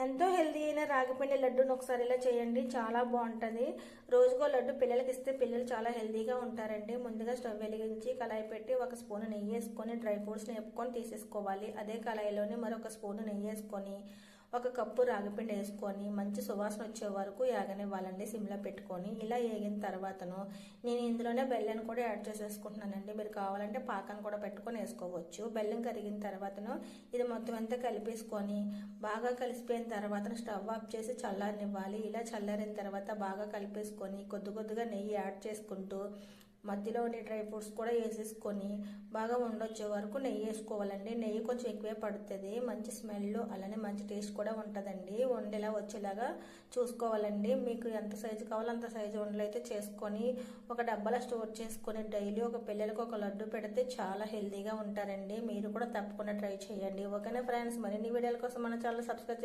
ఎంతో హెల్తీ అయిన రాగిపిండి లడ్డూని ఒకసారి ఇలా చేయండి, చాలా బాగుంటుంది. రోజుకో లడ్డు పిల్లలకి ఇస్తే పిల్లలు చాలా హెల్తీగా ఉంటారండి. ముందుగా స్టవ్ వెలిగించి కళాయి పెట్టి 1 స్పూన్ నెయ్యి వేసుకొని డ్రై ఫ్రూట్స్ వేపుకొని తీసేసుకోవాలి. అదే కళాయిలోని మరొక స్పూన్ నెయ్యి వేసుకొని 1 కప్పు రాగిపిండి వేసుకొని మంచి సువాసన వచ్చే వరకు యాగనివ్వాలండి సిమ్లో పెట్టుకొని. ఇలా వేగిన తర్వాతను నేను ఇందులోనే బెల్లాన్ని కూడా యాడ్ చేసేసుకుంటున్నానండి. మీరు కావాలంటే పాకాన్ని కూడా పెట్టుకొని వేసుకోవచ్చు. బెల్లం కరిగిన తర్వాతను ఇది మొత్తం అంతా కలిపేసుకొని బాగా కలిసిపోయిన తర్వాత స్టవ్ ఆఫ్ చేసి చల్లారనివ్వాలి. ఇలా చల్లారిన తర్వాత బాగా కలిపేసుకొని కొద్ది కొద్దిగా నెయ్యి యాడ్ చేసుకుంటూ మధ్యలో డ్రై ఫ్రూట్స్ కూడా వేసేసుకొని బాగా ఉండొచ్చే వరకు నెయ్యి వేసుకోవాలండి. నెయ్యి కొంచెం ఎక్కువే పడుతుంది, మంచి స్మెల్ అలానే మంచి టేస్ట్ కూడా ఉంటుందండి. ఉండేలా వచ్చేలాగా చూసుకోవాలండి. మీకు ఎంత సైజు కావాలో అంత సైజు ఉండలు అయితే చేసుకొని ఒక డబ్బాలో స్టోర్ చేసుకొని డైలీ ఒక పిల్లలకు ఒక లడ్డు పెడితే చాలా హెల్తీగా ఉంటారండి. మీరు కూడా తప్పకుండా ట్రై చేయండి. ఓకేనా ఫ్రెండ్స్, మరిన్ని వీడియోల కోసం మన ఛానల్ సబ్స్క్రైబ్